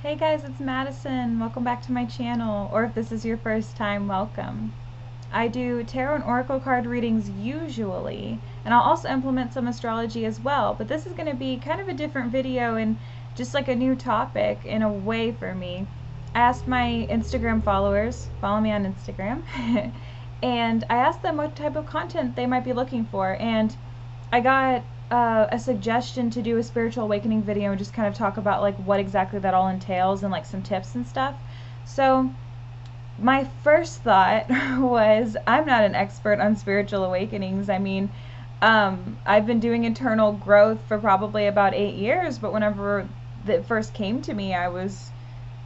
Hey guys, it's Madison. Welcome back to my channel, or if this is your first time, welcome. I do tarot and oracle card readings usually, and I'll also implement some astrology as well, but this is going to be kind of a different video and just like a new topic in a way for me. I asked my Instagram followers, follow me on Instagram, and I asked them what type of content they might be looking for, and I got a suggestion to do a spiritual awakening video and just kind of talk about like what exactly that all entails and like some tips and stuff. So my first thought was, I'm not an expert on spiritual awakenings. I mean, I've been doing internal growth for probably about 8 years, but whenever it first came to me, I was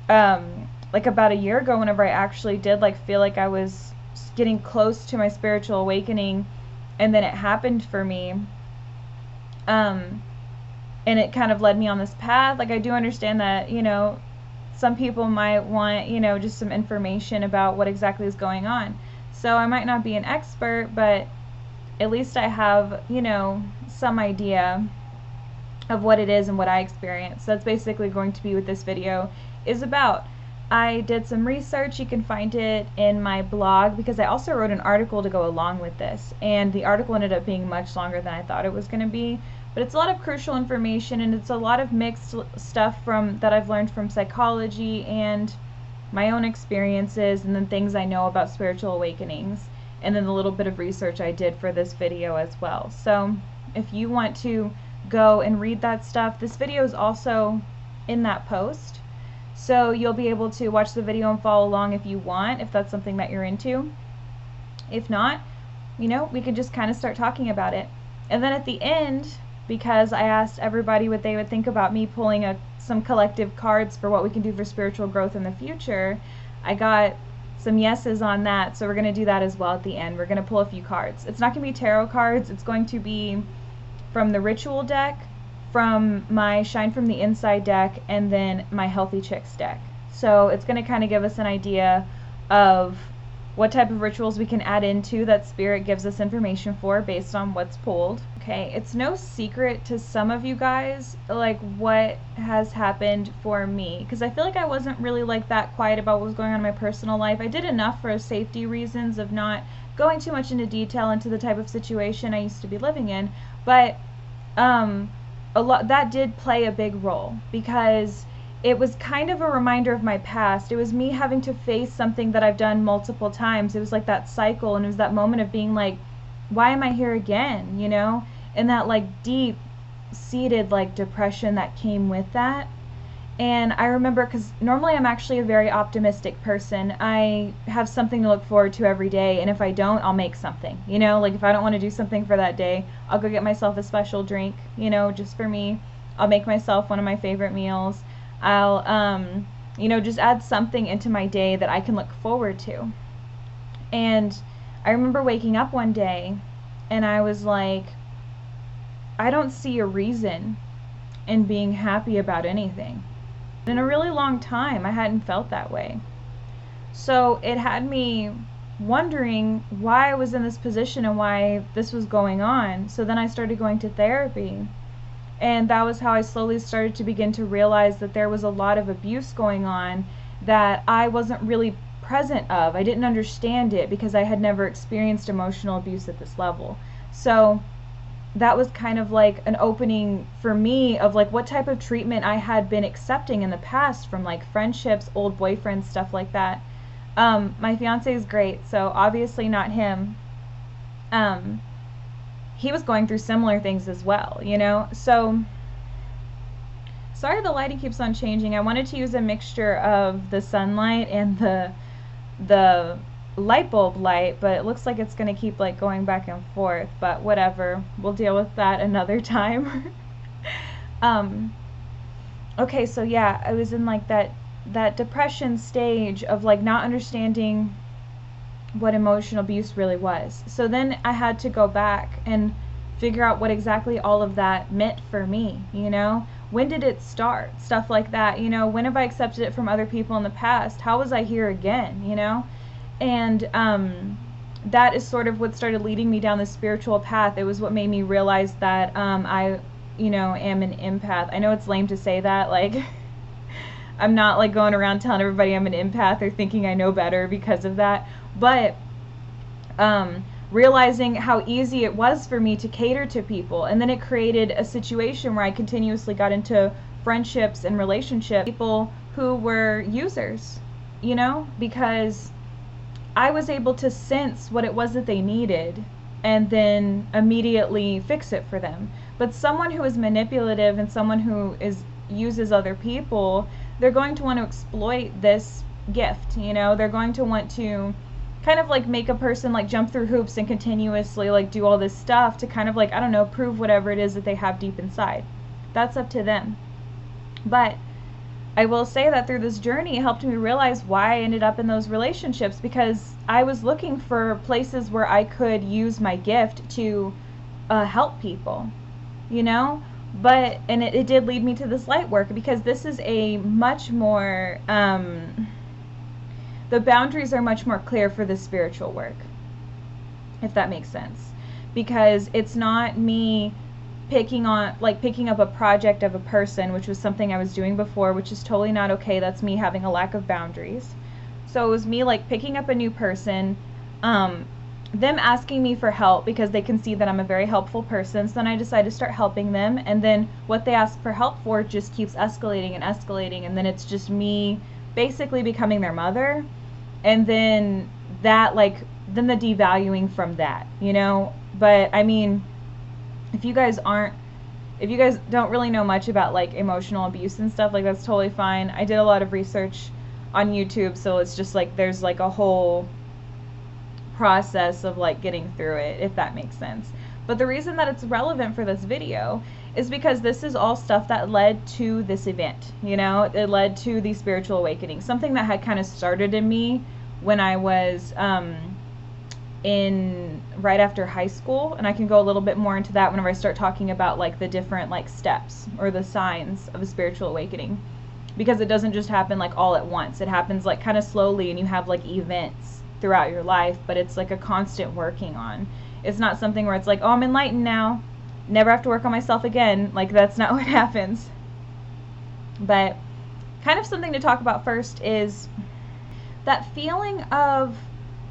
like about a year ago, whenever I actually did like feel like I was getting close to my spiritual awakening, and then it happened for me. And it kind of led me on this path. Like, I do understand that, you know, some people might want, you know, just some information about what exactly is going on. So I might not be an expert, but at least I have, you know, some idea of what it is and what I experience. So that's basically going to be what this video is about. I did some research. You can find it in my blog, because I also wrote an article to go along with this, and the article ended up being much longer than I thought it was going to be. But it's a lot of crucial information, and it's a lot of mixed stuff that I've learned from psychology and my own experiences, and then things I know about spiritual awakenings, and then the little bit of research I did for this video as well. So if you want to go and read that stuff, this video is also in that post. So you'll be able to watch the video and follow along if you want, if that's something that you're into. If not, you know, we can just kind of start talking about it. And then at the end, because I asked everybody what they would think about me pulling some collective cards for what we can do for spiritual growth in the future, I got some yeses on that, so we're going to do that as well at the end. We're going to pull a few cards. It's not going to be tarot cards. It's going to be from the ritual deck, from my Shine from the Inside deck, and then my Healthy Chicks deck. So it's going to kind of give us an idea of what type of rituals we can add into that Spirit gives us information for based on what's pulled. Okay, it's no secret to some of you guys like what has happened for me, because I feel like I wasn't really like that quiet about what was going on in my personal life. I did enough for safety reasons of not going too much into detail into the type of situation I used to be living in, but a lot that did play a big role, because it was kind of a reminder of my past. It was me having to face something that I've done multiple times. It was like that cycle, and it was that moment of being like, why am I here again, you know? And that like deep seated like depression that came with that. And I remember, because normally I'm actually a very optimistic person. I have something to look forward to every day, and if I don't, I'll make something, you know? Like if I don't want to do something for that day, I'll go get myself a special drink, you know, just for me. I'll make myself one of my favorite meals. I'll you know, just add something into my day that I can look forward to. And I remember waking up one day and I was like, I don't see a reason in being happy about anything. In a really long time, I hadn't felt that way. So it had me wondering why I was in this position and why this was going on. So then I started going to therapy. And that was how I slowly started to begin to realize that there was a lot of abuse going on that I wasn't really present of. I didn't understand it because I had never experienced emotional abuse at this level. So that was kind of like an opening for me of like what type of treatment I had been accepting in the past from like friendships, old boyfriends, stuff like that. My fiance is great, so obviously not him. He was going through similar things as well, you know? So, sorry the lighting keeps on changing. I wanted to use a mixture of the sunlight and the light bulb light, but it looks like it's going to keep like going back and forth, but whatever. We'll deal with that another time. Okay, so yeah, I was in like that depression stage of like not understanding what emotional abuse really was. So then I had to go back and figure out what exactly all of that meant for me, you know? When did it start? Stuff like that, you know? When have I accepted it from other people in the past? How was I here again, you know? And that is sort of what started leading me down the spiritual path. It was what made me realize that I, you know, am an empath. I know it's lame to say that, like I'm not like going around telling everybody I'm an empath or thinking I know better because of that. But realizing how easy it was for me to cater to people, and then it created a situation where I continuously got into friendships and relationships with people who were users, you know, because I was able to sense what it was that they needed and then immediately fix it for them. But someone who is manipulative and someone who uses other people, they're going to want to exploit this gift, you know. They're going to want to kind of like make a person like jump through hoops and continuously like do all this stuff to kind of like, I don't know, prove whatever it is that they have deep inside. That's up to them. But I will say that through this journey, it helped me realize why I ended up in those relationships, because I was looking for places where I could use my gift to help people, you know. But and it did lead me to this light work, because this is a much more the boundaries are much more clear for the spiritual work, if that makes sense, because it's not me picking up a project of a person, which was something I was doing before, which is totally not okay. That's me having a lack of boundaries. So it was me like picking up a new person, them asking me for help because they can see that I'm a very helpful person. So then I decided to start helping them, and then what they ask for help for just keeps escalating and escalating, and then it's just me basically becoming their mother, and then that then the devaluing from that, you know. But I mean, if you guys don't really know much about like emotional abuse and stuff, like that's totally fine. I did a lot of research on YouTube, so it's just like there's like a whole process of like getting through it, if that makes sense. But the reason that it's relevant for this video is because this is all stuff that led to this event, you know. It led to the spiritual awakening, something that had kind of started in me when I was in right after high school, and I can go a little bit more into that whenever I start talking about like the different like steps or the signs of a spiritual awakening, because it doesn't just happen like all at once. It happens like kind of slowly, and you have like events throughout your life, but it's like a constant working on. It's not something where it's like, oh, I'm enlightened now, never have to work on myself again. Like, that's not what happens. But kind of something to talk about first is that feeling of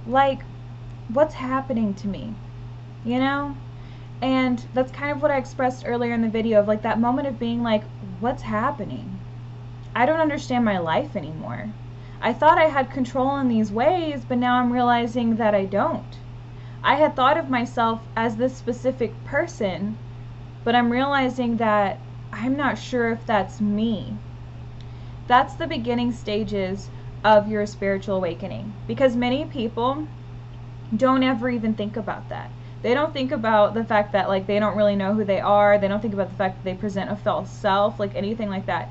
like, what's happening to me, you know? And that's kind of what I expressed earlier in the video, of like that moment of being like, what's happening? I don't understand my life anymore. I thought I had control in these ways, but now I'm realizing that I don't. I had thought of myself as this specific person, but I'm realizing that I'm not sure if that's me. That's the beginning stages of your spiritual awakening, because many people don't ever even think about that. They don't think about the fact that like they don't really know who they are. They don't think about the fact that they present a false self, like anything like that.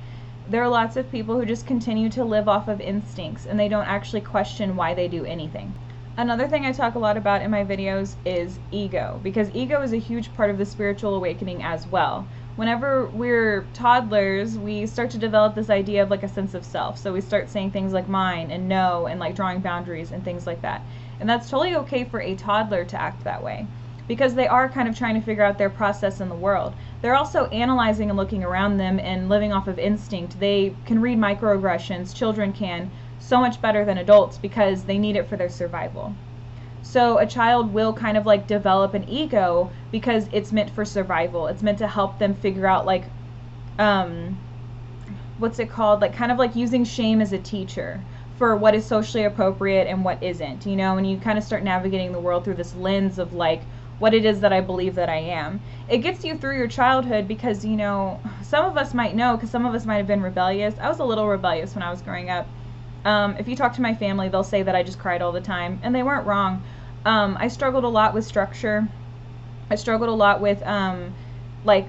There are lots of people who just continue to live off of instincts, and they don't actually question why they do anything. Another thing I talk a lot about in my videos is ego, because ego is a huge part of the spiritual awakening as well. Whenever we're toddlers, we start to develop this idea of like a sense of self. So we start saying things like mine and no, and like drawing boundaries and things like that. And that's totally okay for a toddler to act that way, because they are kind of trying to figure out their process in the world. They're also analyzing and looking around them and living off of instinct. They can read microaggressions. Children can so much better than adults because they need it for their survival. So a child will kind of like develop an ego because it's meant for survival. It's meant to help them figure out like, what's it called? Like kind of like using shame as a teacher for what is socially appropriate and what isn't, you know, and you kind of start navigating the world through this lens of like what it is that I believe that I am. It gets you through your childhood because, you know, some of us might know, because some of us might have been rebellious. I was a little rebellious when I was growing up. If you talk to my family, they'll say that I just cried all the time, and they weren't wrong. I struggled a lot with structure. I struggled a lot with like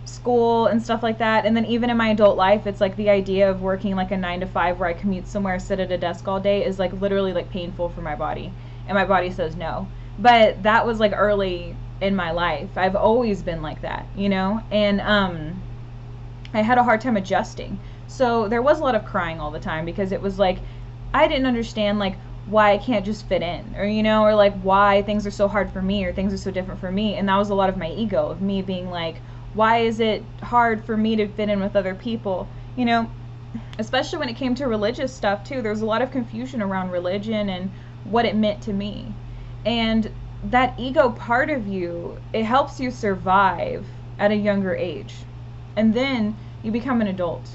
school and stuff like that. And then even in my adult life, it's like the idea of working like a 9 to 5 where I commute somewhere, sit at a desk all day is like literally like painful for my body, and my body says no. But that was like early in my life. I've always been like that, you know, and I had a hard time adjusting. So there was a lot of crying all the time, because it was like I didn't understand like why I can't just fit in, or, you know, or like why things are so hard for me, or things are so different for me. And that was a lot of my ego, of me being like, why is it hard for me to fit in with other people, you know? especially when it came to religious stuff too. There was a lot of confusion around religion and what it meant to me. And that ego part of you, it helps you survive at a younger age. And then you become an adult.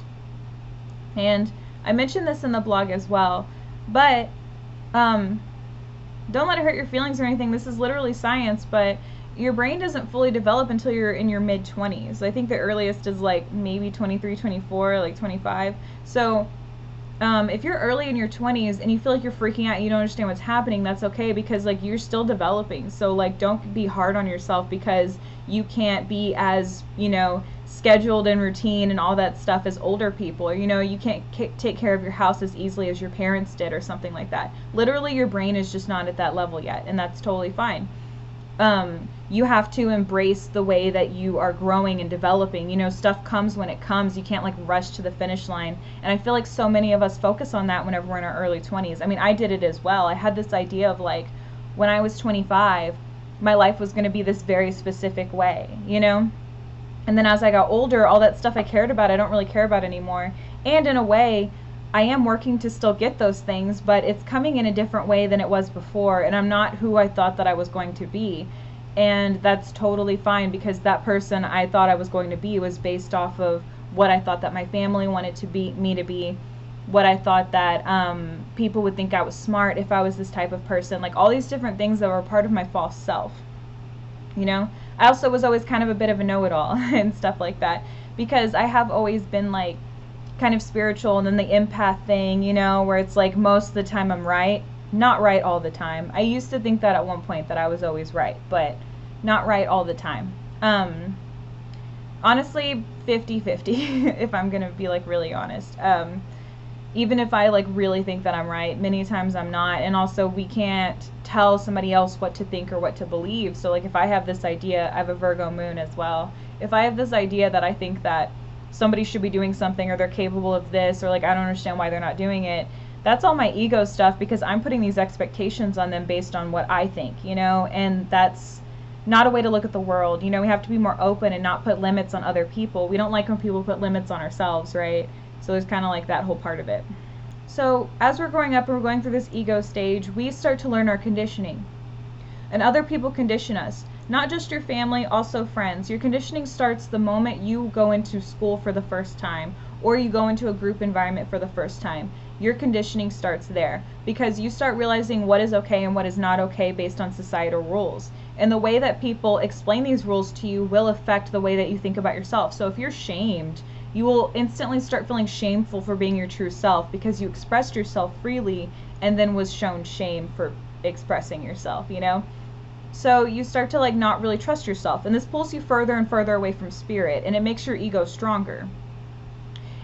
And I mentioned this in the blog as well, but don't let it hurt your feelings or anything. This is literally science, but your brain doesn't fully develop until you're in your mid-20s. I think the earliest is like maybe 23, 24, like 25. So if you're early in your 20s and you feel like you're freaking out and you don't understand what's happening, that's okay, because like you're still developing. So like don't be hard on yourself because you can't be as, scheduled and routine and all that stuff as older people, or you can't take care of your house as easily as your parents did or something like that. Literally your brain is just not at that level yet, and that's totally fine. You have to embrace the way that you are growing and developing. Stuff comes when it comes. You can't like rush to the finish line. And I feel like so many of us focus on that whenever we're in our early 20s. I mean, I did it as well. I had this idea of like, when I was 25, my life was going to be this very specific way, And then as I got older, all that stuff I cared about, I don't really care about anymore. And in a way, I am working to still get those things, but it's coming in a different way than it was before, and I'm not who I thought that I was going to be. And that's totally fine, because that person I thought I was going to be was based off of what I thought that my family wanted to be me to be, what I thought that people would think I was smart if I was this type of person, like all these different things that were part of my false self. I also was always kind of a bit of a know-it-all and stuff like that, because I have always been like kind of spiritual, and then the empath thing, where it's like most of the time I'm right. Not right all the time. I used to think that at one point, that I was always right, but not right all the time. Honestly, 50-50 if I'm gonna be like really honest. Even if I like really think that I'm right, many times I'm not. And also, we can't tell somebody else what to think or what to believe. So like if I have this idea, I have a Virgo moon as well. If I have this idea that I think that somebody should be doing something, or they're capable of this, or like I don't understand why they're not doing it, that's all my ego stuff, because I'm putting these expectations on them based on what I think, and that's not a way to look at the world. We have to be more open and not put limits on other people. We don't like when people put limits on ourselves, right? So there's kind of like that whole part of it. So as we're growing up and we're going through this ego stage, we start to learn our conditioning. And other people condition us. Not just your family, also friends. Your conditioning starts the moment you go into school for the first time, or you go into a group environment for the first time. Your conditioning starts there, because you start realizing what is okay and what is not okay based on societal rules. And the way that people explain these rules to you will affect the way that you think about yourself. So if you're shamed, you will instantly start feeling shameful for being your true self, because you expressed yourself freely and then was shown shame for expressing yourself, So you start to like not really trust yourself, and this pulls you further and further away from spirit, and it makes your ego stronger.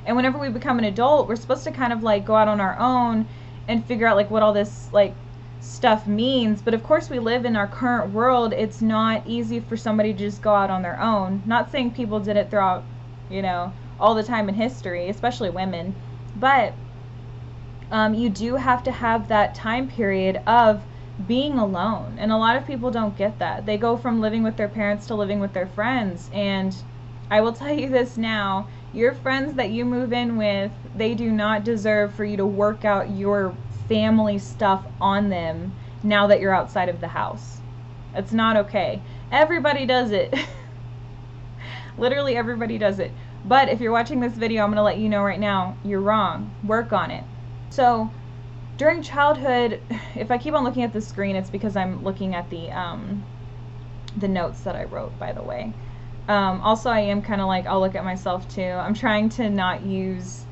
And whenever we become an adult, we're supposed to kind of like go out on our own and figure out like what all this like stuff means. But of course, we live in our current world. It's not easy for somebody to just go out on their own. Not saying people did it throughout, all the time in history, especially women. But you do have to have that time period of being alone. And a lot of people don't get that. They go from living with their parents to living with their friends. And I will tell you this now, your friends that you move in with, they do not deserve for you to work out your family stuff on them now that you're outside of the house. It's not okay. Everybody does it. Literally everybody does it. But if you're watching this video, I'm going to let you know right now, you're wrong. Work on it. So during childhood, if I keep on looking at the screen, it's because I'm looking at the notes that I wrote, by the way. Also, I am kind of like, I'll look at myself too. I'm trying to not use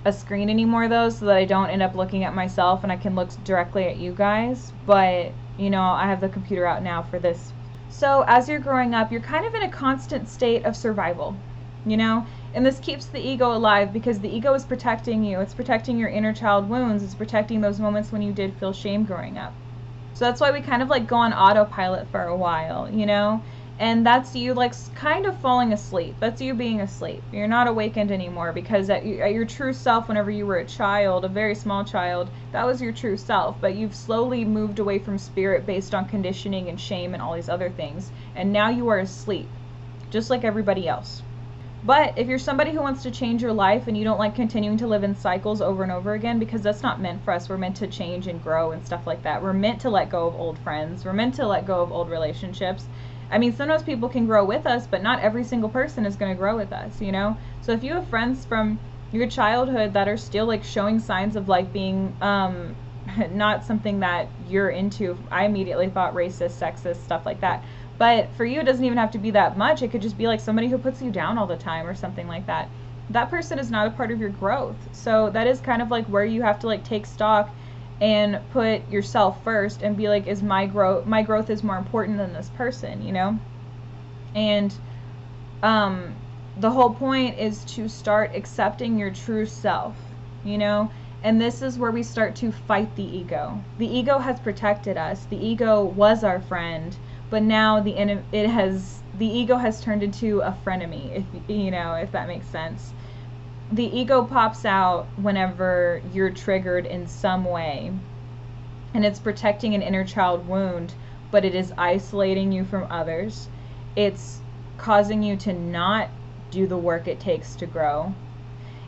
a screen anymore though, so that I don't end up looking at myself and I can look directly at you guys. But, I have the computer out now for this. So as you're growing up, you're kind of in a constant state of survival, and this keeps the ego alive, because the ego is protecting you. It's protecting your inner child wounds. It's protecting those moments when you did feel shame growing up. So that's why we kind of like go on autopilot for a while, and that's you like kind of falling asleep. That's you being asleep. You're not awakened anymore, because at your true self, whenever you were a child, a very small child, that was your true self. But you've slowly moved away from spirit based on conditioning and shame and all these other things. And now you are asleep, just like everybody else. But if you're somebody who wants to change your life and you don't like continuing to live in cycles over and over again, because that's not meant for us. We're meant to change and grow and stuff like that. We're meant to let go of old friends. We're meant to let go of old relationships. I mean, sometimes people can grow with us, but not every single person is going to grow with us, you know? So if you have friends from your childhood that are still like showing signs of like being not something that you're into, I immediately thought racist, sexist, stuff like that. But for you, it doesn't even have to be that much. It could just be like somebody who puts you down all the time or something like that. That person is not a part of your growth. So that is kind of like where you have to like take stock and put yourself first and be like, is my growth is more important than this person, you know? And the whole point is to start accepting your true self, you know? And this is where we start to fight the ego. The ego has protected us. The ego was our friend. But now the ego has turned into a frenemy, if that makes sense. The ego pops out whenever you're triggered in some way, and it's protecting an inner child wound, but it is isolating you from others. It's causing you to not do the work it takes to grow.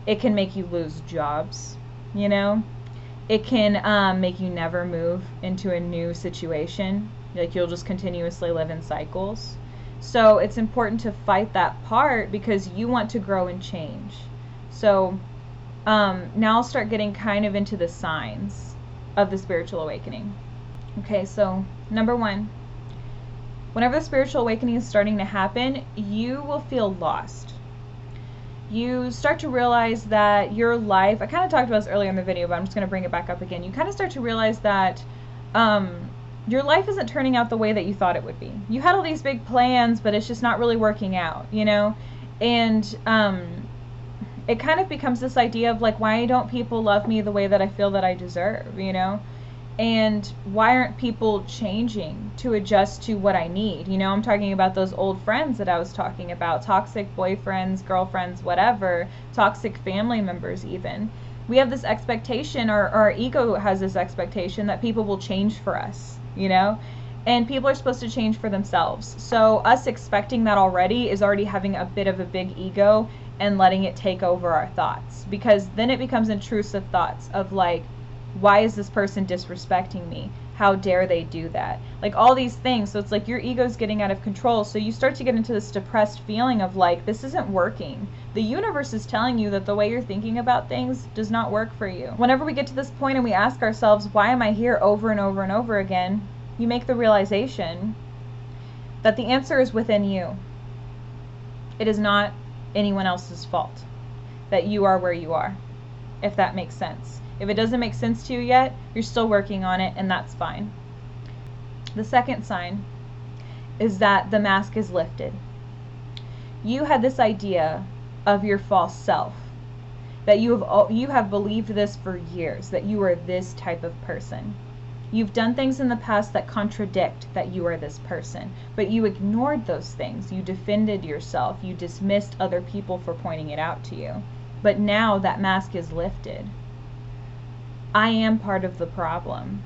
It can make you lose jobs, you know? It can make you never move into a new situation. Like you'll just continuously live in cycles. So it's important to fight that part because you want to grow and change. So now I'll start getting kind of into the signs of the spiritual awakening. Okay, so number 1, whenever the spiritual awakening is starting to happen, you will feel lost. You start to realize that your life, I kind of talked about this earlier in the video, but I'm just going to bring it back up again. You kind of start to realize that your life isn't turning out the way that you thought it would be. You had all these big plans, but it's just not really working out, you know? And it kind of becomes this idea of like, why don't people love me the way that I feel that I deserve, you know? And why aren't people changing to adjust to what I need? You know, I'm talking about those old friends that I was talking about, toxic boyfriends, girlfriends, whatever, toxic family members even. We have this expectation, or our ego has this expectation that people will change for us, you know? And people are supposed to change for themselves. So us expecting that already is already having a bit of a big ego and letting it take over our thoughts. Because then it becomes intrusive thoughts of like, why is this person disrespecting me? How dare they do that? Like all these things. So it's like your ego's getting out of control. So you start to get into this depressed feeling of like, this isn't working. The universe is telling you that the way you're thinking about things does not work for you. Whenever we get to this point and we ask ourselves, why am I here over and over and over again? You make the realization that the answer is within you. It is not anyone else's fault that you are where you are, if that makes sense. If it doesn't make sense to you yet, you're still working on it, and that's fine. The second sign is that the mask is lifted. You had this idea of your false self, that you have believed this for years, that you are this type of person. You've done things in the past that contradict that you are this person, but you ignored those things. You defended yourself. You dismissed other people for pointing it out to you. But now that mask is lifted. I am part of the problem.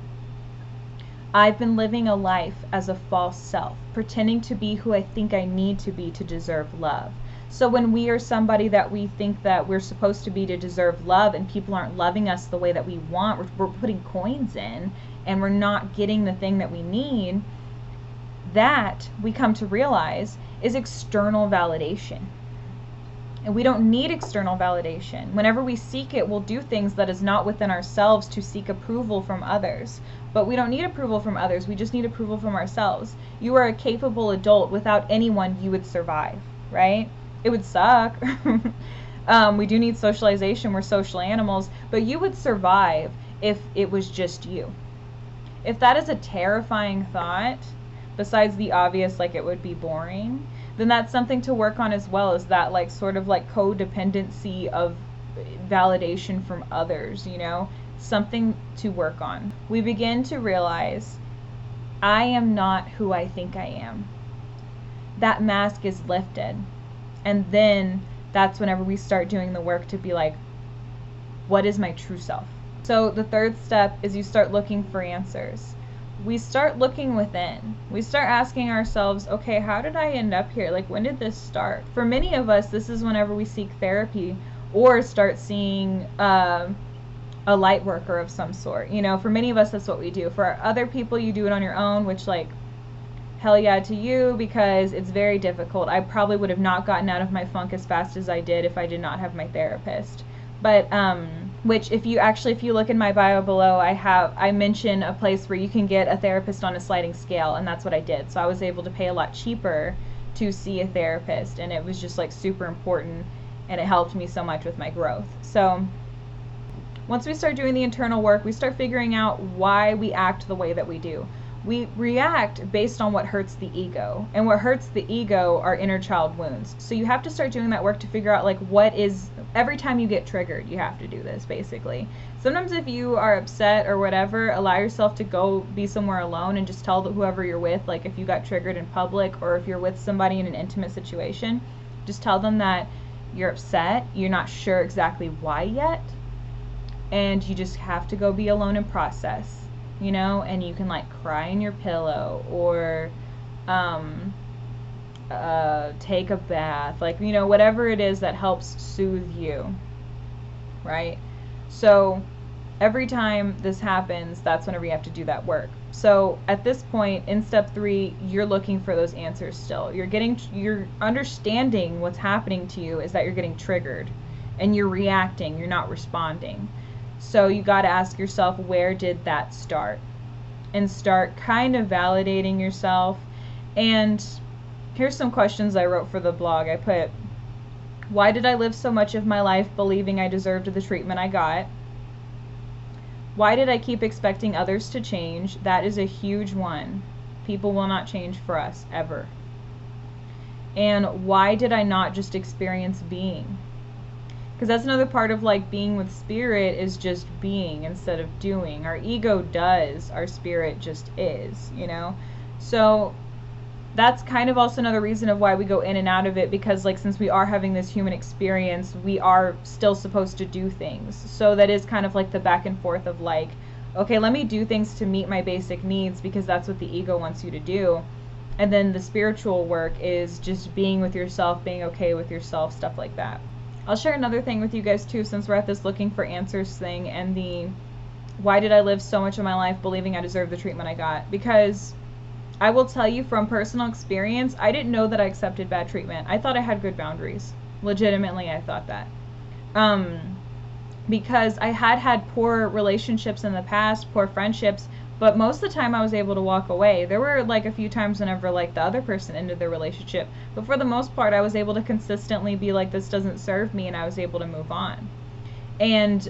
I've been living a life as a false self, pretending to be who I think I need to be to deserve love. So when we are somebody that we think that we're supposed to be to deserve love and people aren't loving us the way that we want, we're putting coins in and we're not getting the thing that we need, that we come to realize is external validation. And we don't need external validation. Whenever we seek it, we'll do things that is not within ourselves to seek approval from others. But we don't need approval from others. We just need approval from ourselves. You are a capable adult. Without anyone, you would survive, right? It would suck. We do need socialization. We're social animals. But you would survive if it was just you. If that is a terrifying thought, besides the obvious, like it would be boring, then that's something to work on as well, is that like sort of like codependency of validation from others, you know, something to work on. We begin to realize I am not who I think I am. That mask is lifted. And then that's whenever we start doing the work to be like, what is my true self? So the third step is you start looking for answers. we start looking within. We start asking ourselves, okay, how did I end up here? Like, when did this start? For many of us, this is whenever we seek therapy or start seeing a light worker of some sort. You know, for many of us, that's what we do. For other people, you do it on your own, which, like, hell yeah to you, because it's very difficult. I probably would have not gotten out of my funk as fast as I did if I did not have my therapist. But which if you look in my bio below, I mention a place where you can get a therapist on a sliding scale, and that's what I did. So I was able to pay a lot cheaper to see a therapist, and it was just like super important, and it helped me so much with my growth. So once we start doing the internal work, we start figuring out why we act the way that we do. We react based on what hurts the ego, and what hurts the ego are inner child wounds. So you have to start doing that work to figure out, like, what is, every time you get triggered, you have to do this, basically. Sometimes if you are upset or whatever, allow yourself to go be somewhere alone and just tell whoever you're with, like if you got triggered in public or if you're with somebody in an intimate situation, just tell them that you're upset, you're not sure exactly why yet, and you just have to go be alone and process. You know, and you can like cry in your pillow or take a bath, like, you know, whatever it is that helps soothe you, right? So every time this happens, that's whenever you have to do that work. So at this point in step 3, you're looking for those answers still. You're understanding what's happening to you is that you're getting triggered and you're reacting, you're not responding. So you got to ask yourself, where did that start? And start kind of validating yourself. And here's some questions I wrote for the blog. I put, why did I live so much of my life believing I deserved the treatment I got? Why did I keep expecting others to change? That is a huge one. People will not change for us, ever. And why did I not just experience being? Because that's another part of like being with spirit, is just being instead of doing. Our ego does, our spirit just is, you know? So that's kind of also another reason of why we go in and out of it, because like since we are having this human experience, we are still supposed to do things. So that is kind of like the back and forth of like, okay, let me do things to meet my basic needs because that's what the ego wants you to do. And then the spiritual work is just being with yourself, being okay with yourself, stuff like that. I'll share another thing with you guys too, since we're at this looking for answers thing, and the why did I live so much of my life believing I deserved the treatment I got? Because I will tell you from personal experience, I didn't know that I accepted bad treatment. I thought I had good boundaries. Legitimately, I thought that. Because I had poor relationships in the past, poor friendships, but most of the time I was able to walk away. There were like a few times whenever like the other person ended their relationship, but for the most part I was able to consistently be like, this doesn't serve me, and I was able to move on. And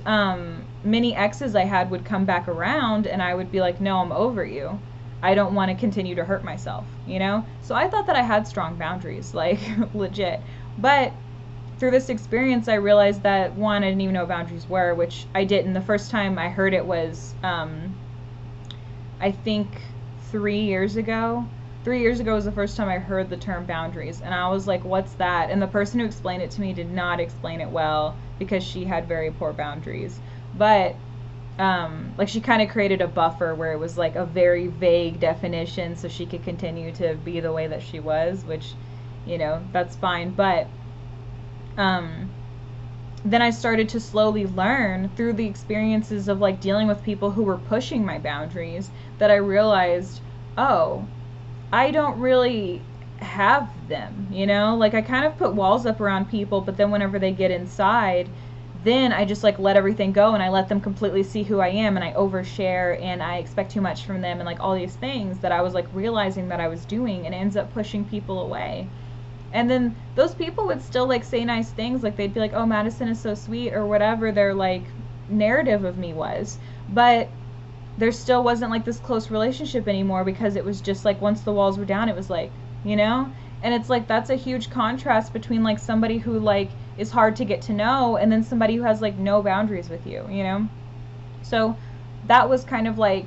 many exes I had would come back around and I would be like, no, I'm over you. I don't want to continue to hurt myself, you know? So I thought that I had strong boundaries, like legit. But through this experience I realized that, one, I didn't even know what boundaries were, which I didn't. The first time I heard it was I think 3 years ago. 3 years ago was the first time I heard the term boundaries, and I was like, what's that? And the person who explained it to me did not explain it well, because she had very poor boundaries. But like she kind of created a buffer where it was like a very vague definition so she could continue to be the way that she was, which, you know, that's fine. But then I started to slowly learn through the experiences of like dealing with people who were pushing my boundaries, that I realized, oh, I don't really have them, you know? Like I kind of put walls up around people, but then whenever they get inside, then I just like let everything go and I let them completely see who I am, and I overshare and I expect too much from them and like all these things that I was like realizing that I was doing, and it ends up pushing people away. And then those people would still like say nice things, like they'd be like, oh, Madison is so sweet, or whatever their like narrative of me was, but there still wasn't like this close relationship anymore, because it was just like once the walls were down, it was like, you know? And it's like that's a huge contrast between like somebody who like is hard to get to know and then somebody who has like no boundaries with you, you know? So that was kind of like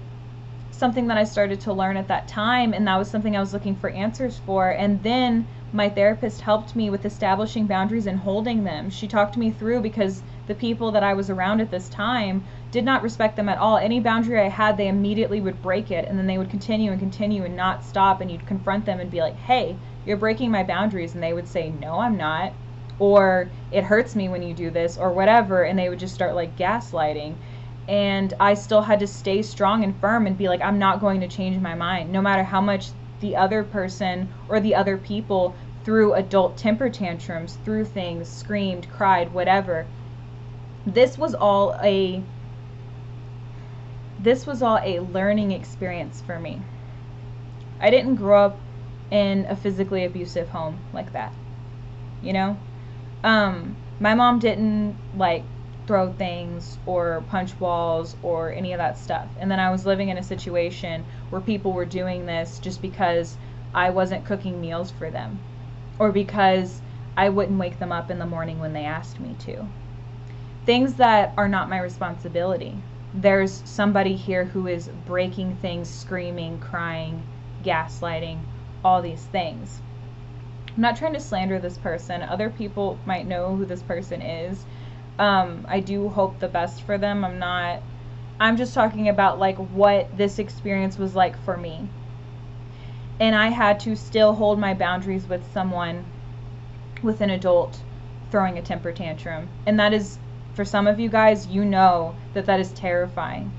something that I started to learn at that time, and that was something I was looking for answers for. And then my therapist helped me with establishing boundaries and holding them. She talked me through, because the people that I was around at this time did not respect them at all. Any boundary I had, they immediately would break it, and then they would continue and not stop, and you'd confront them and be like, hey, you're breaking my boundaries, and they would say, no, I'm not, or it hurts me when you do this, or whatever, and they would just start like gaslighting. And I still had to stay strong and firm and be like, I'm not going to change my mind, no matter how much the other person or the other people threw adult temper tantrums, threw things, screamed, cried, whatever. This was all a learning experience for me. I didn't grow up in a physically abusive home like that, you know? My mom didn't like throw things or punch walls or any of that stuff. And then I was living in a situation where people were doing this just because I wasn't cooking meals for them, or because I wouldn't wake them up in the morning when they asked me to. Things that are not my responsibility. There's somebody here who is breaking things, screaming, crying, gaslighting, all these things. I'm not trying to slander this person. Other people might know who this person is. I do hope the best for them. I'm just talking about like what this experience was like for me. And I had to still hold my boundaries with someone, with an adult throwing a temper tantrum. And that is, for some of you guys, you know that is terrifying.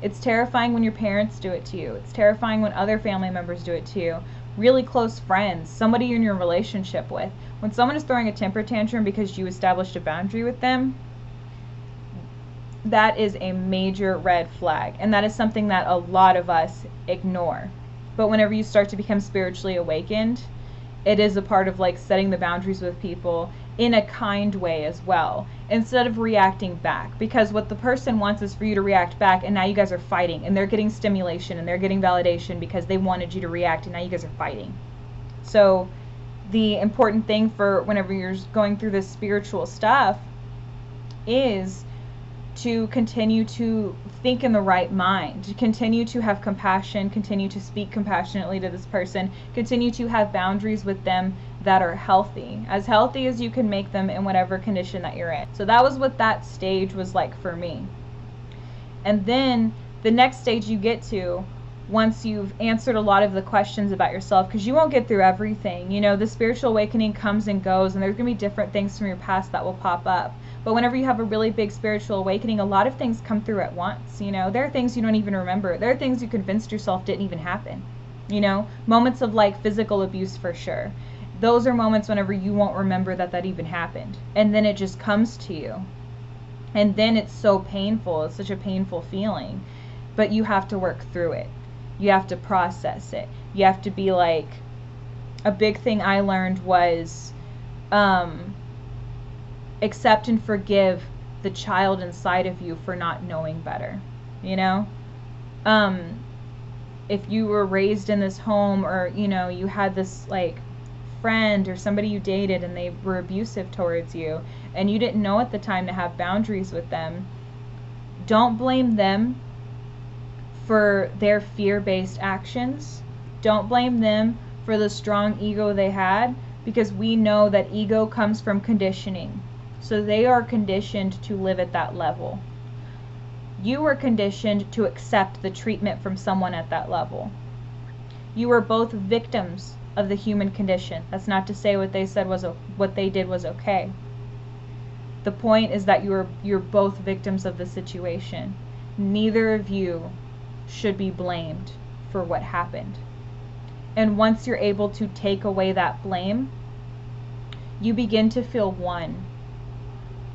It's terrifying when your parents do it to you. It's terrifying when other family members do it to you. Really close friends, somebody you're in your relationship with. When someone is throwing a temper tantrum because you established a boundary with them, that is a major red flag. And that is something that a lot of us ignore. But whenever you start to become spiritually awakened, it is a part of like setting the boundaries with people in a kind way as well, instead of reacting back. Because what the person wants is for you to react back, and now you guys are fighting, and they're getting stimulation and they're getting validation because they wanted you to react, and now you guys are fighting. So the important thing for whenever you're going through this spiritual stuff is to continue to think in the right mind, to continue to have compassion, continue to speak compassionately to this person, continue to have boundaries with them that are healthy as you can make them in whatever condition that you're in. So that was what that stage was like for me. And then the next stage you get to, once you've answered a lot of the questions about yourself, because you won't get through everything. You know, the spiritual awakening comes and goes, and there's going to be different things from your past that will pop up. But whenever you have a really big spiritual awakening, a lot of things come through at once. You know, there are things you don't even remember. There are things you convinced yourself didn't even happen. You know, moments of like physical abuse for sure. Those are moments whenever you won't remember that even happened. And then it just comes to you. And then it's so painful. It's such a painful feeling. But you have to work through it. You have to process it. You have to be like, a big thing I learned was accept and forgive the child inside of you for not knowing better. You know? If you were raised in this home, or, you know, you had this like friend or somebody you dated and they were abusive towards you, and you didn't know at the time to have boundaries with them, don't blame them for their fear-based actions. Don't blame them for the strong ego they had, because we know that ego comes from conditioning. So they are conditioned to live at that level. You were conditioned to accept the treatment from someone at that level. You were both victims of the human condition. That's not to say what they did was okay. The point is that you're both victims of the situation. Neither of you should be blamed for what happened. And once you're able to take away that blame, you begin to feel one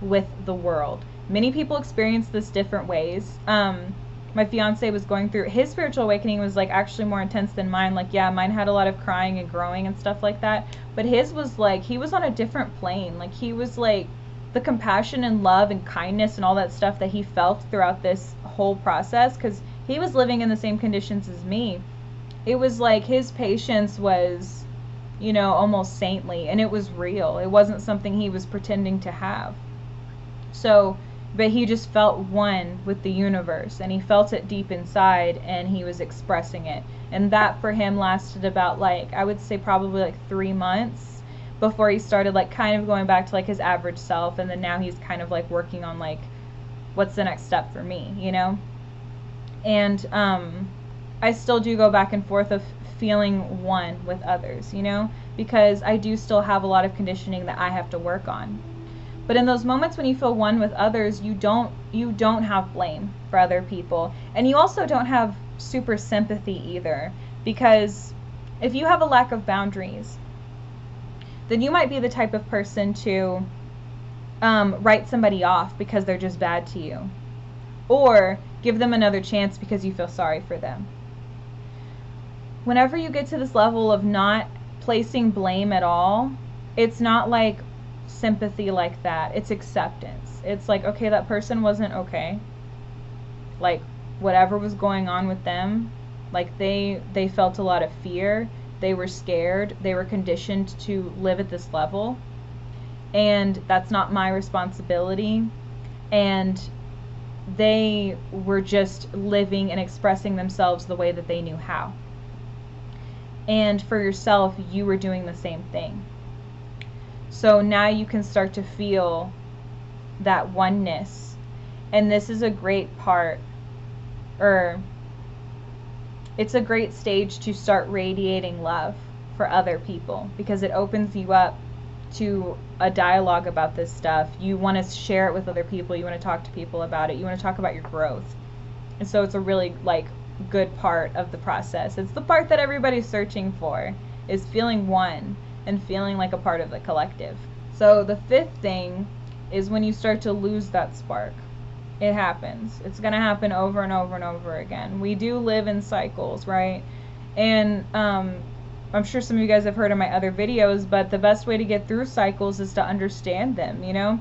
with the world. Many people experience this different ways. My fiance was going through, his spiritual awakening was like actually more intense than mine. Like, yeah, mine had a lot of crying and growing and stuff like that. But his was like, he was on a different plane. Like, he was like, the compassion and love and kindness and all that stuff that he felt throughout this whole process, because he was living in the same conditions as me. It was like his patience was, you know, almost saintly, and it was real. It wasn't something he was pretending to have. So, but he just felt one with the universe, and he felt it deep inside, and he was expressing it. And that for him lasted about, like, I would say probably like 3 months before he started like kind of going back to like his average self, and then now he's kind of like working on like what's the next step for me, you know? And I still do go back and forth of feeling one with others, you know, because I do still have a lot of conditioning that I have to work on. But in those moments when you feel one with others, you don't have blame for other people, and you also don't have super sympathy either, because if you have a lack of boundaries, then you might be the type of person to write somebody off because they're just bad to you, or give them another chance because you feel sorry for them. Whenever you get to this level of not placing blame at all, it's not like sympathy like that. It's acceptance. It's like, okay, that person wasn't okay. Like, whatever was going on with them, like they felt a lot of fear. They were scared. They were conditioned to live at this level. And that's not my responsibility. And they were just living and expressing themselves the way that they knew how. And for yourself, you were doing the same thing. So now you can start to feel that oneness. And this is a great part, or it's a great stage to start radiating love for other people, because it opens you up to a dialogue about this stuff. You want to share it with other people. You want to talk to people about it. You want to talk about your growth. And so it's a really like good part of the process. It's the part that everybody's searching for, is feeling one and feeling like a part of the collective. So the fifth thing is when you start to lose that spark. It happens. It's going to happen over and over and over again. We do live in cycles, right? And I'm sure some of you guys have heard of my other videos, but the best way to get through cycles is to understand them, you know?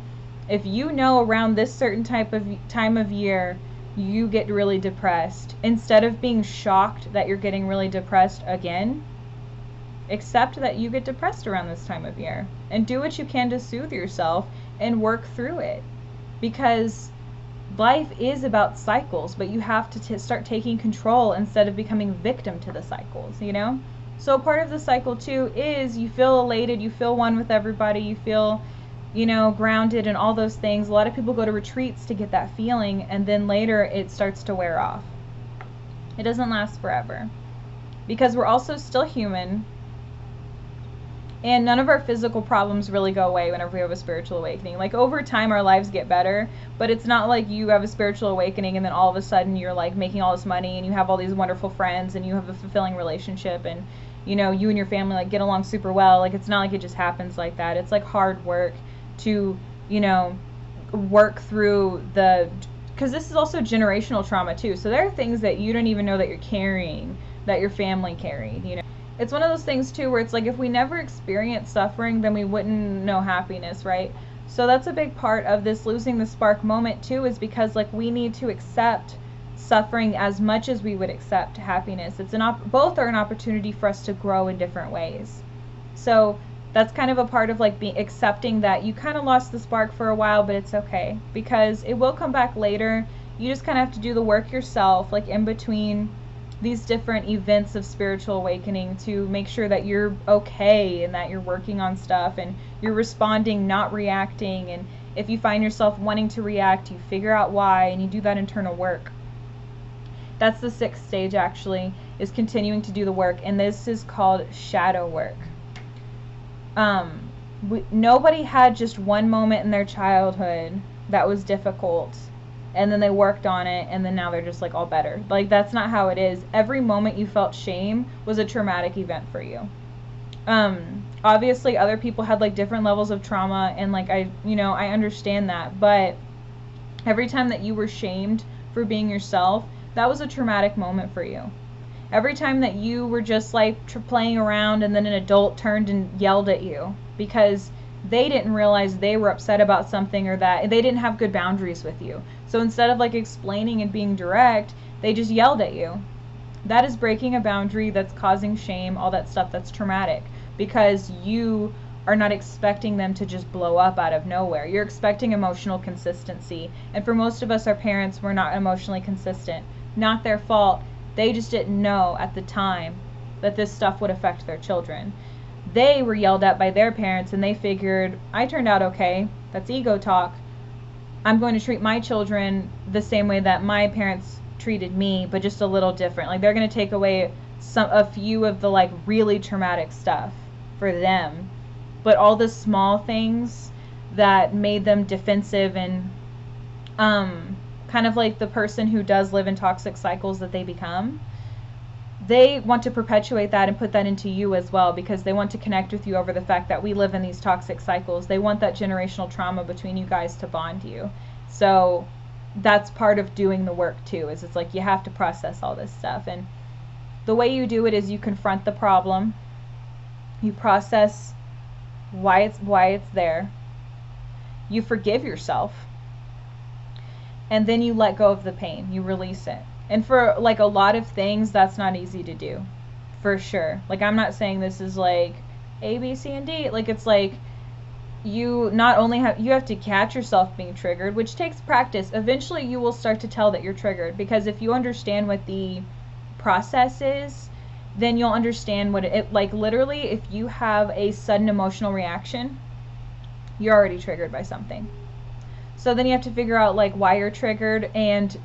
If you know around this certain time of year you get really depressed, instead of being shocked that you're getting really depressed again, accept that you get depressed around this time of year and do what you can to soothe yourself and work through it. Because life is about cycles, but you have to start taking control instead of becoming victim to the cycles, you know? So part of the cycle too is you feel elated, you feel one with everybody, you feel, you know, grounded and all those things. A lot of people go to retreats to get that feeling, and then later it starts to wear off. It doesn't last forever, because we're also still human, and none of our physical problems really go away whenever we have a spiritual awakening. Like, over time our lives get better, but it's not like you have a spiritual awakening and then all of a sudden you're like making all this money and you have all these wonderful friends and you have a fulfilling relationship and, you know, you and your family like get along super well. Like, it's not like it just happens like that. It's like hard work to, you know, work through because this is also generational trauma too. So there are things that you don't even know that you're carrying, that your family carried, you know. It's one of those things too where it's like, if we never experience suffering, then we wouldn't know happiness, right? So that's a big part of this losing the spark moment too, is because like we need to accept suffering as much as we would accept happiness. It's both are an opportunity for us to grow in different ways. So that's kind of a part of like accepting that you kind of lost the spark for a while, but it's okay, because it will come back later. You just kind of have to do the work yourself, like in between these different events of spiritual awakening, to make sure that you're okay and that you're working on stuff and you're responding, not reacting. And if you find yourself wanting to react, you figure out why and you do that internal work. That's the sixth stage, actually, is continuing to do the work, and this is called shadow work. Nobody had just one moment in their childhood that was difficult and then they worked on it and then now they're just like all better. Like, that's not how it is. Every moment you felt shame was a traumatic event for you. Obviously other people had like different levels of trauma, and like I understand that, but every time that you were shamed for being yourself, that was a traumatic moment for you. Every time that you were just like playing around and then an adult turned and yelled at you because they didn't realize they were upset about something, or that they didn't have good boundaries with you. So instead of like explaining and being direct, they just yelled at you. That is breaking a boundary, that's causing shame, all that stuff. That's traumatic, because you are not expecting them to just blow up out of nowhere. You're expecting emotional consistency. And for most of us, our parents were not emotionally consistent. Not their fault. They just didn't know at the time that this stuff would affect their children. they were yelled at by their parents and they figured, I turned out okay. That's ego talk. I'm going to treat my children the same way that my parents treated me, but just a little different. Like, they're going to take away a few of the like really traumatic stuff for them, but all the small things that made them defensive and kind of like the person who does live in toxic cycles that they become, they want to perpetuate that and put that into you as well, because they want to connect with you over the fact that we live in these toxic cycles. They want that generational trauma between you guys to bond you. So that's part of doing the work too, is it's like you have to process all this stuff. And the way you do it is you confront the problem, you process why it's there, you forgive yourself, and then you let go of the pain, you release it. And for like a lot of things, that's not easy to do, for sure. Like, I'm not saying this is like A, B, C, and D. Like, it's like you not only have to catch yourself being triggered, which takes practice. Eventually you will start to tell that you're triggered, because if you understand what the process is, then you'll understand what it like literally, if you have a sudden emotional reaction, you're already triggered by something. So then you have to figure out like why you're triggered, and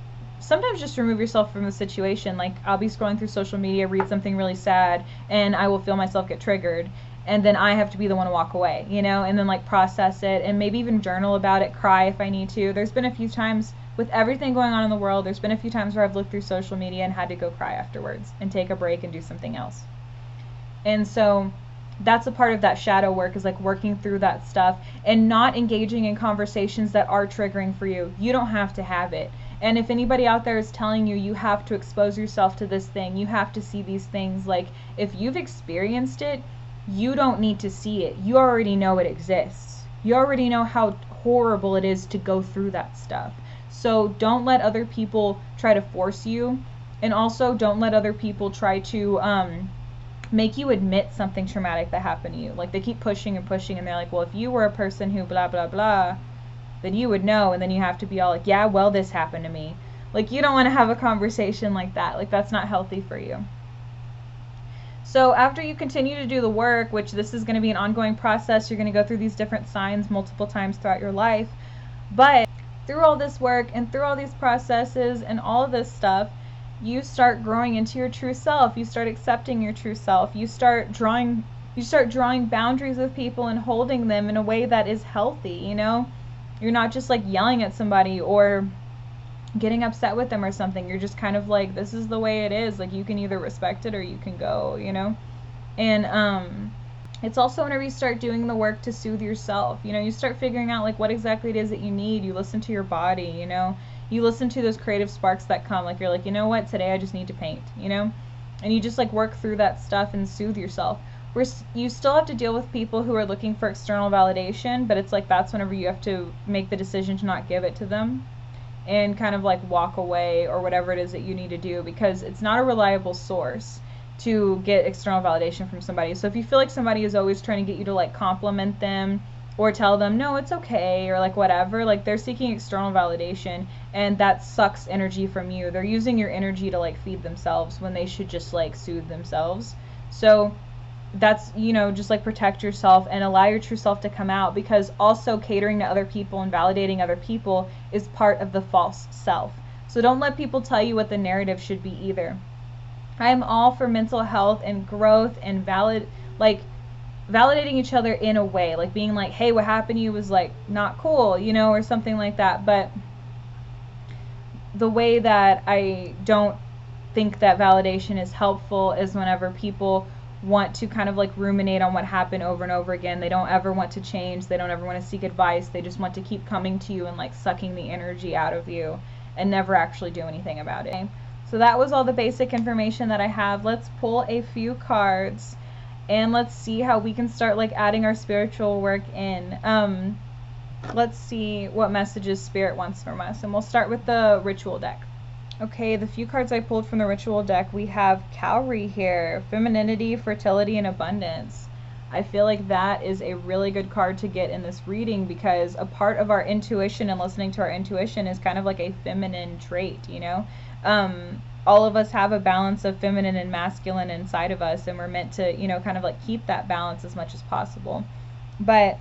sometimes just remove yourself from the situation. Like, I'll be scrolling through social media, read something really sad, and I will feel myself get triggered, and then I have to be the one to walk away, you know, and then like process it, and maybe even journal about it, cry if I need to. There's been a few times with everything going on in the world, there's been a few times where I've looked through social media and had to go cry afterwards and take a break and do something else. And so that's a part of that shadow work, is like working through that stuff and not engaging in conversations that are triggering for you. You don't have to have it. And if anybody out there is telling you you have to expose yourself to this thing, you have to see these things, like, if you've experienced it, you don't need to see it. You already know it exists. You already know how horrible it is to go through that stuff. So don't let other people try to force you, and also don't let other people try to make you admit something traumatic that happened to you. Like, they keep pushing and pushing, and they're like, well, if you were a person who blah blah blah, then you would know. And then you have to be all like, yeah, well, this happened to me. Like, you don't want to have a conversation like that. Like, that's not healthy for you. So after you continue to do the work, which this is going to be an ongoing process, you're going to go through these different signs multiple times throughout your life, but through all this work and through all these processes and all of this stuff, you start growing into your true self. You start accepting your true self. You start drawing boundaries with people and holding them in a way that is healthy, you know? You're not just like yelling at somebody or getting upset with them or something. You're just kind of like, this is the way it is. Like, you can either respect it or you can go, you know? And it's also whenever you start doing the work to soothe yourself, you know, you start figuring out like what exactly it is that you need. You listen to your body, you know? You listen to those creative sparks that come. Like, you're like, you know what, today I just need to paint, you know? And you just like work through that stuff and soothe yourself. You still have to deal with people who are looking for external validation, but it's like, that's whenever you have to make the decision to not give it to them and kind of like walk away or whatever it is that you need to do, because it's not a reliable source to get external validation from somebody. So if you feel like somebody is always trying to get you to like compliment them or tell them, no, it's okay, or like whatever, like, they're seeking external validation, and that sucks energy from you. They're using your energy to like feed themselves when they should just like soothe themselves. So that's, you know, just like protect yourself and allow your true self to come out, because also catering to other people and validating other people is part of the false self. So don't let people tell you what the narrative should be either. I am all for mental health and growth and validating each other in a way, like being like, hey, what happened to you was like not cool, you know, or something like that. But the way that I don't think that validation is helpful is whenever people want to kind of like ruminate on what happened over and over again. They don't ever want to change. They don't ever want to seek advice. They just want to keep coming to you and like sucking the energy out of you and never actually do anything about it. So that was all the basic information that I have. Let's pull a few cards and let's see how we can start like adding our spiritual work in. Let's see what messages Spirit wants from us, and we'll start with the ritual deck. Okay, the few cards I pulled from the ritual deck, we have Cowrie here, femininity, fertility, and abundance. I feel like that is a really good card to get in this reading, because a part of our intuition and listening to our intuition is kind of like a feminine trait, you know? All of us have a balance of feminine and masculine inside of us, and we're meant to, you know, kind of like keep that balance as much as possible. But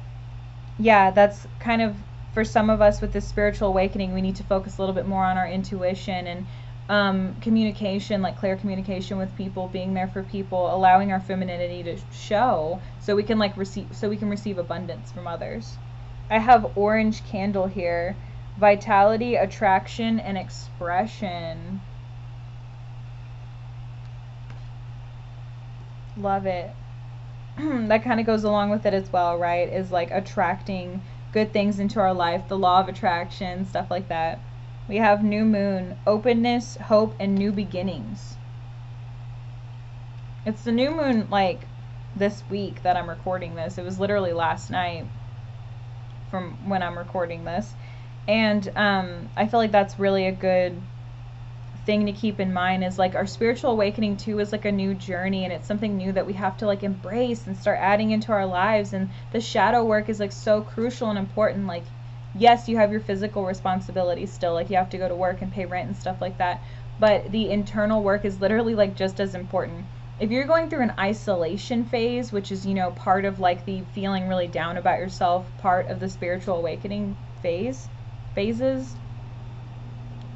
yeah, that's kind of, for some of us with this spiritual awakening, we need to focus a little bit more on our intuition and communication, like clear communication with people, being there for people, allowing our femininity to show, so we can receive abundance from others. I have orange candle here. Vitality, attraction, and expression. Love it. That kind of goes along with it as well, right? Is like attracting good things into our life, the law of attraction, stuff like that. We have new moon, openness, hope, and new beginnings. It's the new moon like this week that I'm recording this. It was literally last night from when I'm recording this. And I feel like that's really a good thing to keep in mind, is like our spiritual awakening too is like a new journey, and it's something new that we have to like embrace and start adding into our lives. And the shadow work is like so crucial and important. Like, yes, you have your physical responsibilities still, like you have to go to work and pay rent and stuff like that, but the internal work is literally like just as important. If you're going through an isolation phase, which is, you know, part of like the feeling really down about yourself, part of the spiritual awakening phases,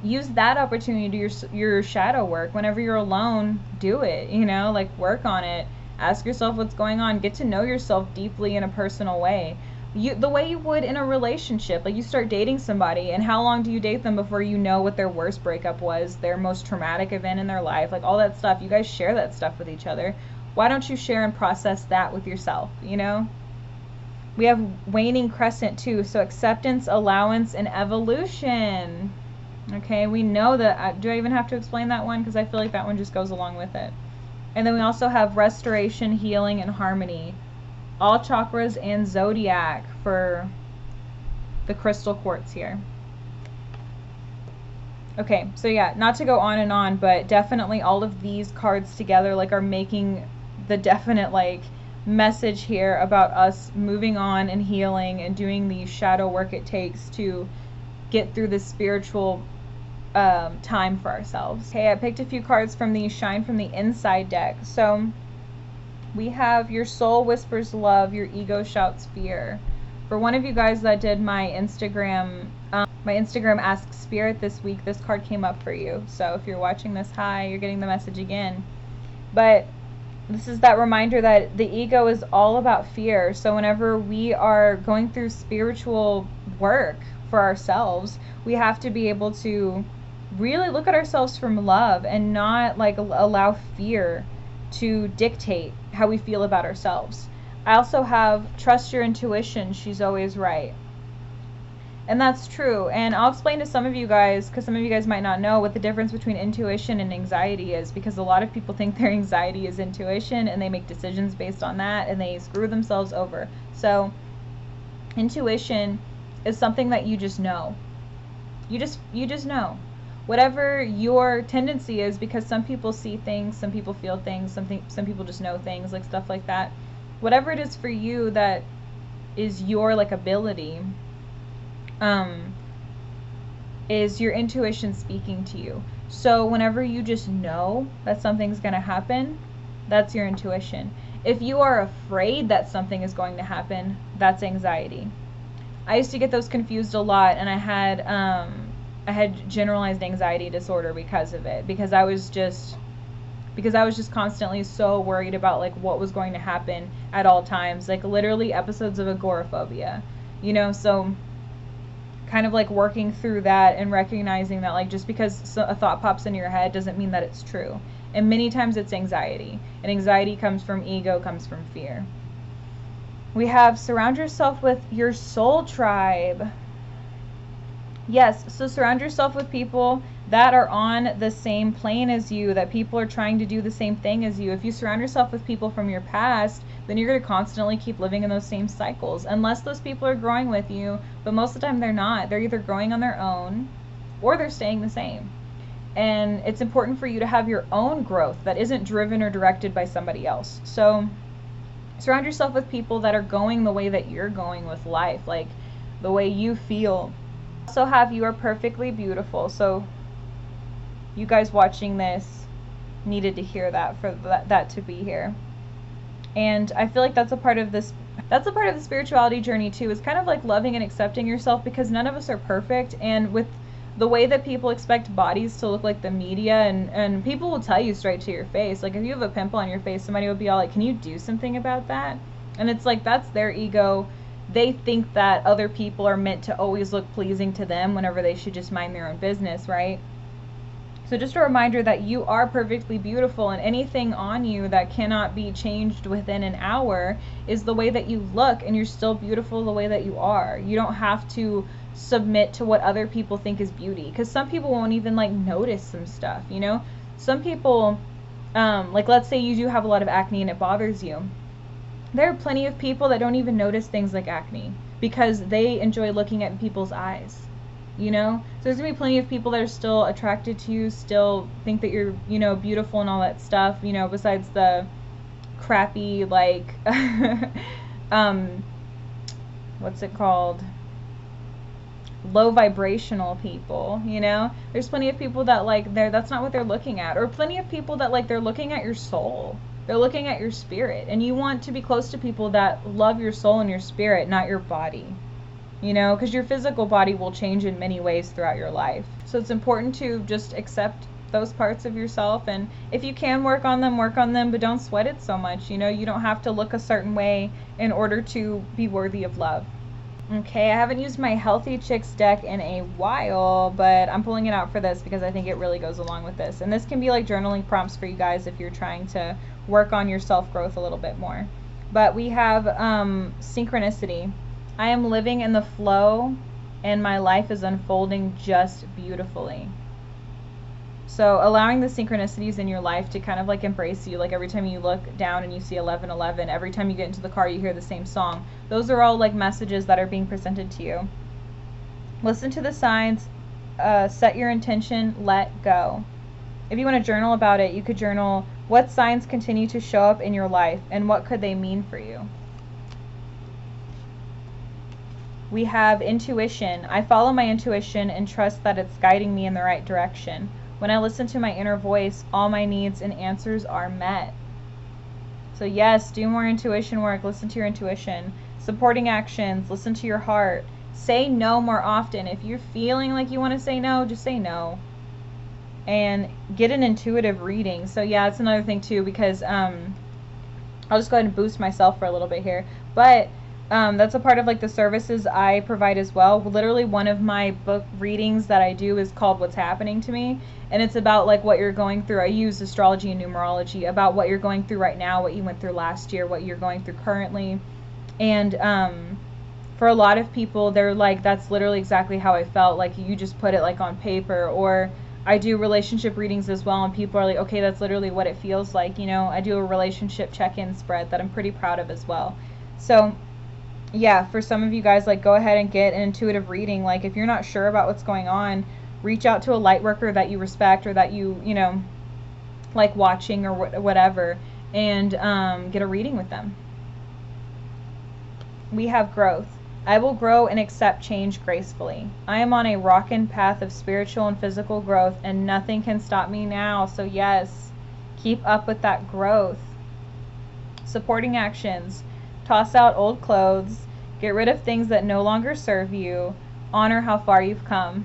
use that opportunity to do your shadow work. Whenever you're alone, do it, you know, like work on it, ask yourself what's going on, get to know yourself deeply in a personal way, the way you would in a relationship. Like, you start dating somebody, and how long do you date them before you know what their worst breakup was, their most traumatic event in their life, like all that stuff. You guys share that stuff with each other. Why don't you share and process that with yourself, you know? We have waning crescent too, so acceptance, allowance, and evolution. Okay, we know that. Do I even have to explain that one? Because I feel like that one just goes along with it. And then we also have restoration, healing, and harmony. All chakras and zodiac for the crystal quartz here. Okay, so yeah, not to go on and on, but definitely all of these cards together like are making the definite like message here about us moving on and healing and doing the shadow work it takes to get through this spiritual time for ourselves. Okay, I picked a few cards from the Shine from the Inside deck. So we have your soul whispers love, your ego shouts fear. For one of you guys that did my Instagram Ask Spirit this week, this card came up for you. So if you're watching this, hi, you're getting the message again. But this is that reminder that the ego is all about fear. So whenever we are going through spiritual work for ourselves, we have to be able to really look at ourselves from love and not like allow fear to dictate how we feel about ourselves. I also have trust your intuition, she's always right. And that's true. And I'll explain to some of you guys, because some of you guys might not know what the difference between intuition and anxiety is, because a lot of people think their anxiety is intuition and they make decisions based on that and they screw themselves over. So intuition is something that you just know. You just know. Whatever your tendency is, because some people see things, some people feel things, some people just know things, like stuff like that. Whatever it is for you that is your like ability, is your intuition speaking to you. So whenever you just know that something's going to happen, that's your intuition. If you are afraid that something is going to happen, that's anxiety. I used to get those confused a lot, and I had generalized anxiety disorder because of it, because I was just constantly so worried about like what was going to happen at all times, like literally episodes of agoraphobia, you know. So kind of like working through that and recognizing that like just because a thought pops in your head doesn't mean that it's true. And many times it's anxiety, and anxiety comes from ego, comes from fear. We have surround yourself with your soul tribe. Yes, so surround yourself with people that are on the same plane as you, that people are trying to do the same thing as you. If you surround yourself with people from your past, then you're going to constantly keep living in those same cycles, unless those people are growing with you. But most of the time they're not. They're either growing on their own or they're staying the same. And it's important for you to have your own growth that isn't driven or directed by somebody else. So Surround yourself with people that are going the way that you're going with life, like the way you feel. Also have You Are Perfectly Beautiful. So you guys watching this needed to hear that for that to be here. And I feel like that's a part of the spirituality journey too, is kind of like loving and accepting yourself, because none of us are perfect. And with the way that people expect bodies to look like the media, and people will tell you straight to your face, like if you have a pimple on your face, somebody will be all like, can you do something about that? And it's like, that's their ego. They think that other people are meant to always look pleasing to them whenever they should just mind their own business, right? So just a reminder that you are perfectly beautiful, and anything on you that cannot be changed within an hour is the way that you look, and you're still beautiful the way that you are. You don't have to submit to what other people think is beauty, because some people won't even like notice some stuff, you know? Some people, like let's say you do have a lot of acne and it bothers you. There are plenty of people that don't even notice things like acne because they enjoy looking at people's eyes. You know, so there's gonna be plenty of people that are still attracted to you, still think that you're, you know, beautiful and all that stuff, you know, besides the crappy, like, what's it called? Low vibrational people, you know? There's plenty of people that, like, that's not what they're looking at. Or plenty of people that, like, they're looking at your soul. They're looking at your spirit. And you want to be close to people that love your soul and your spirit, not your body. You know, because your physical body will change in many ways throughout your life. So it's important to just accept those parts of yourself, and if you can work on them, but don't sweat it so much. You know, you don't have to look a certain way in order to be worthy of love. Okay, I haven't used my Healthy Chicks deck in a while, but I'm pulling it out for this because I think it really goes along with this. And this can be like journaling prompts for you guys if you're trying to work on your self-growth a little bit more. But we have synchronicity. I am living in the flow, and my life is unfolding just beautifully. So allowing the synchronicities in your life to kind of like embrace you, like every time you look down and you see 1111, every time you get into the car you hear the same song. Those are all like messages that are being presented to you. Listen to the signs, set your intention, let go. If you want to journal about it, you could journal what signs continue to show up in your life and what could they mean for you. We have intuition. I follow my intuition and trust that it's guiding me in the right direction. When I listen to my inner voice, all my needs and answers are met. So yes, do more intuition work. Listen to your intuition. Supporting actions. Listen to your heart. Say no more often. If you're feeling like you want to say no, just say no. And get an intuitive reading. So yeah, it's another thing too, because I'll just go ahead and boost myself for a little bit here. But that's a part of like the services I provide as well. Literally one of my book readings that I do is called What's Happening to Me, and it's about like what you're going through. I use astrology and numerology about what you're going through right now, what you went through last year, what you're going through currently. And for a lot of people, they're like, that's literally exactly how I felt, like you just put it like on paper. Or I do relationship readings as well, and people are like, okay, that's literally what it feels like. You know, I do a relationship check-in spread that I'm pretty proud of as well. So yeah, for some of you guys, like, go ahead and get an intuitive reading. Like, if you're not sure about what's going on, reach out to a light worker that you respect or that you know, like watching or whatever, and get a reading with them. We have growth. I will grow and accept change gracefully. I am on a rockin' path of spiritual and physical growth, and nothing can stop me now. So yes, keep up with that growth. Supporting actions. Toss out old clothes, get rid of things that no longer serve you, honor how far you've come.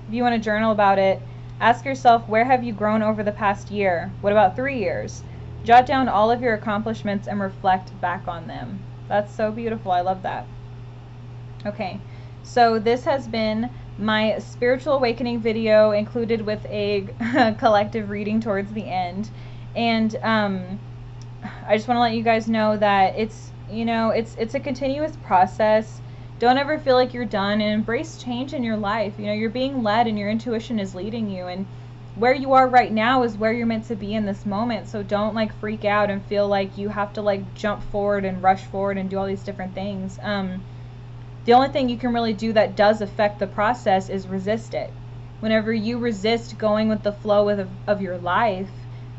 If you want to journal about it, ask yourself, where have you grown over the past year? What about 3 years? Jot down all of your accomplishments and reflect back on them. That's so beautiful. I love that. Okay, so this has been my spiritual awakening video, included with a collective reading towards the end. And I just want to let you guys know that it's, you know, it's a continuous process. Don't ever feel like you're done, and embrace change in your life. You know, you're being led and your intuition is leading you, and where you are right now is where you're meant to be in this moment. So don't like freak out and feel like you have to like jump forward and rush forward and do all these different things. The only thing you can really do that does affect the process is resist it. Whenever you resist going with the flow of your life,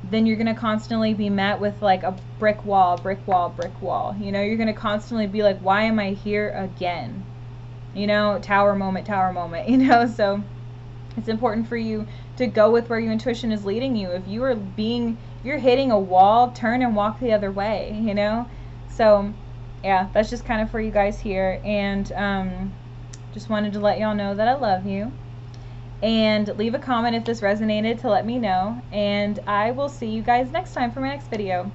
then you're going to constantly be met with like a brick wall, brick wall, brick wall. You know, you're going to constantly be like, why am I here again? You know, tower moment, you know. So it's important for you to go with where your intuition is leading you. If you're hitting a wall, turn and walk the other way, you know. So yeah, that's just kind of for you guys here. And just wanted to let y'all know that I love you. And leave a comment if this resonated to let me know. And I will see you guys next time for my next video.